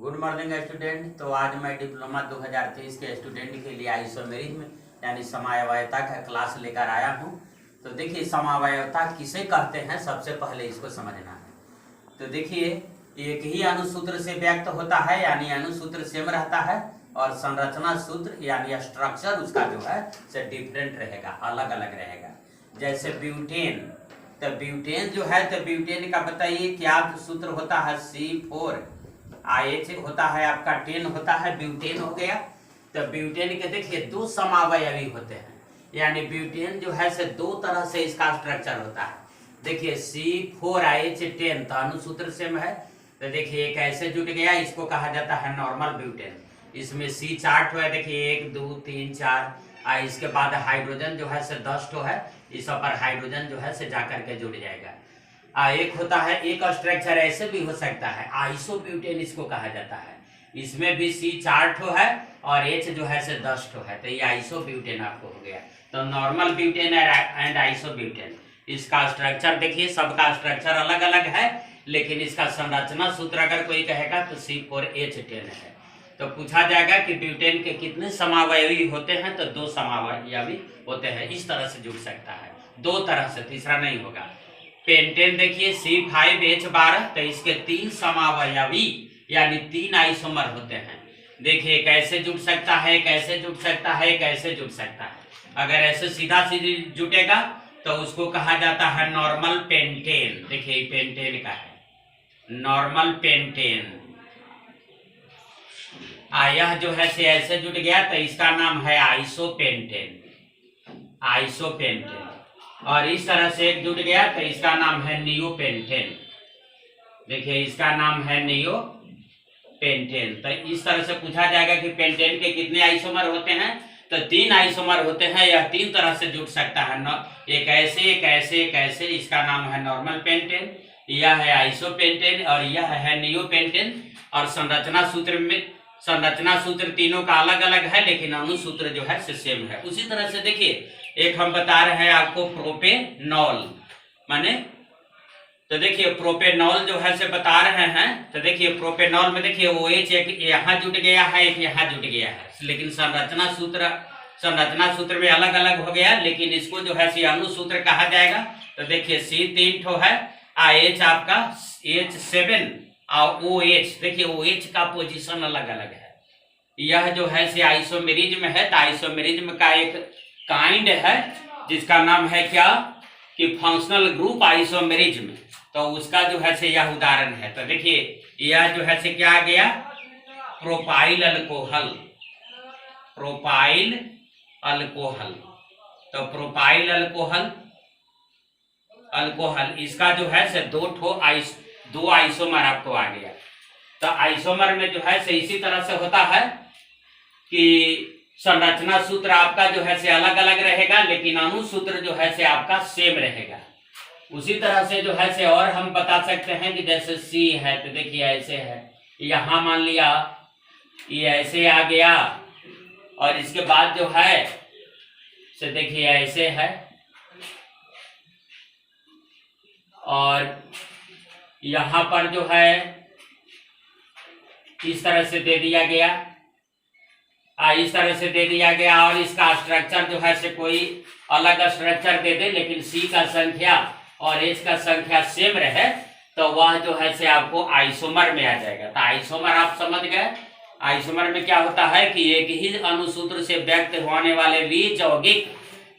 Good morning student. तो आज मैं डिप्लोमा 2023 के स्टूडेंट के लिए आइसोमेरिज्म यानी समावयवता का क्लास लेकर आया हूँ। तो देखिए समावयवता किसे कहते हैं, सबसे पहले इसको समझना है। तो देखिए एक ही अनुसूत्र से व्यक्त होता है यानी अनुसूत्र सेम रहता है और संरचना सूत्र यानी स्ट्रक्चर उसका जो है से डिफरेंट रहेगा, अलग अलग रहेगा। जैसे ब्यूटेन, तो ब्यूटेन जो है तो ब्यूटेन का बताइए क्या सूत्र होता है, C4 IH होता है, आपका 10 होता है, ब्यूटेन हो गया। तो ब्यूटेन के देखिए दो समावयवी होते हैं यानी ब्यूटेन जो है से दो तरह से इसका स्ट्रक्चर होता है। देखिए C4IH10 तो अनुसूत्र सेम है। तो देखिए एक ऐसे जुट गया, इसको कहा जाता है नॉर्मल ब्यूटेन। इसमें C 4 ठो है, देखिए 1 2 3 4। इसके बाद हाइड्रोजन जो है से 10 ठो है, इस पर हाइड्रोजन जो है से जाकर के जुड़ जाएगा। एक होता है, एक स्ट्रक्चर ऐसे भी हो सकता है आइसोब्यूटेन इसको कहा जाता है। इसमें भी C 4 ठो है और H जो है से 10 ठो है, तो ये आइसोब्यूटेन आपको हो गया। तो नॉर्मल ब्यूटेन एंड आइसोब्यूटेन, इसका स्ट्रक्चर देखिए सबका स्ट्रक्चर अलग अलग है, लेकिन इसका संरचना सूत्र अगर कोई कहेगा तो C4H10 है। तो पूछा जाएगा कि ब्यूटेन के कितने समावयवी होते हैं, तो दो समावयवी होते हैं। इस तरह से जुड़ सकता है, दो तरह से, तीसरा नहीं होगा। पेंटेन देखिए C5H12, तो इसके 3 समावयवी यानी 3 आइसोमर होते हैं। देखिए कैसे जुड़ सकता है, कैसे जुड़ सकता है, कैसे जुड़ सकता है। अगर ऐसे सीधा सीधी जुटेगा तो उसको कहा जाता है नॉर्मल पेंटेन। देखिए पेंटेन का है नॉर्मल पेंटेन। यह जो है से ऐसे जुट गया तो इसका नाम है आइसोपेंटेन, आइसोपेंटेन। और इस तरह से एक जुट गया तो इसका नाम है नियोपेंटेन। देखिए इसका नाम है नियोपेंटेन। तो इस तरह से पूछा जाएगा कि पेंटेन के कितने आइसोमर होते हैं, तो 3 आइसोमर होते हैं। यह 3 तरह से जुड़ सकता है, एक ऐसे एक ऐसे एक ऐसे। इसका नाम है नॉर्मल पेंटेन, यह है आइसोपेंटेन और यह है नियोपेंटेन। और संरचना सूत्र तीनों का अलग अलग है, लेकिन अनुसूत्र जो है सेम है। उसी तरह से देखिए एक हम बता रहे हैं आपको प्रोपेनॉल माने, तो देखिए प्रोपेनॉल जो है से बता रहे हैं। तो देखिए प्रोपेनॉल में देखिए OH एक यहाँ जुट गया है, एक यहाँ जुट गया है, लेकिन संरचना सूत्र में अलग अलग हो गया, लेकिन इसको जो है से अनुसूत्र कहा जाएगा। तो देखिए C 3 ठो है, H आपका H7 और OH, देखिए OH का पोजीशन अलग अलग है। यह जो है से आइसोमेरिज्म है। तो आइसोमेरिज्म का एक काइंड है जिसका नाम है क्या कि फंक्शनल ग्रुप आइसोमेरिज्म। तो उसका जो है से यह उदाहरण है। तो देखिए यह जो है से क्या आ गया, प्रोपाइल अल्कोहल, प्रोपाइल अल्कोहल। तो प्रोपाइल अल्कोहल इसका जो है से दो आइसोमर आपको आ गया। तो आइसोमर में जो है से इसी तरह से होता है कि संरचना सूत्र आपका जो है से अलग अलग रहेगा, लेकिन अनुसूत्र जो है से आपका सेम रहेगा। उसी तरह से जो है से और हम बता सकते हैं कि जैसे C है, तो देखिए ऐसे है, यहाँ मान लिया ये ऐसे आ गया, और इसके बाद जो है से देखिए ऐसे है, और यहाँ पर जो है इस तरह से दे दिया गया, इस तरह से दे दिया गया। और इसका स्ट्रक्चर जो है से कोई अलग स्ट्रक्चर दे दे, लेकिन C का संख्या और H का संख्या सेम रहे, तो वह जो है से आपको आइसोमर में आ जाएगा। तो आइसोमर आप समझ गए। आइसोमर में क्या होता है कि एक ही अनुसूत्र से व्यक्त होने वाले वी यौगिक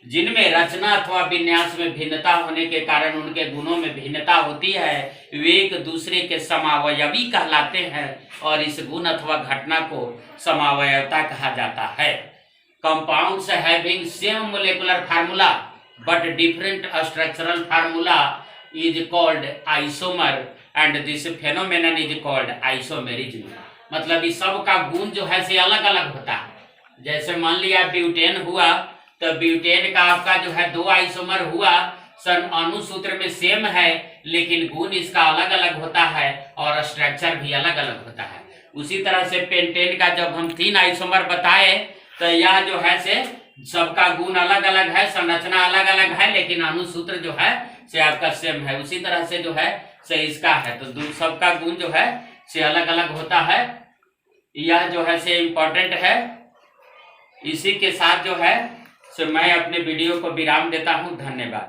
जिनमें रचना अथवा विन्यास में भिन्नता होने के कारण उनके गुणों में भिन्नता होती है, वे एक दूसरे के समावयवी कहलाते हैं, और इस गुण अथवा घटना को समावयवता कहा जाता है। Compounds having same molecular formula but different structural formula is called isomer and this phenomenon is called isomerism. मतलब इस सब का गुण जो है से अलग अलग होता है। जैसे मान लिया ब्यूटेन हुआ, तो ब्यूटेन का आपका जो है 2 आइसोमर हुआ, अनुसूत्र में सेम है, लेकिन गुण इसका अलग अलग होता है और स्ट्रक्चर भी अलग अलग होता है। उसी तरह से पेंटेन का जब हम 3 आइसोमर बताए, तो यह जो है से सबका गुण अलग अलग है, संरचना अलग अलग है, लेकिन अनुसूत्र जो है से आपका सेम है। उसी तरह से जो है से इसका है, तो सबका गुण जो है से अलग अलग होता है, यह जो है से इम्पोर्टेंट है। इसी के साथ जो है सो मैं अपने वीडियो को विराम देता हूँ। धन्यवाद।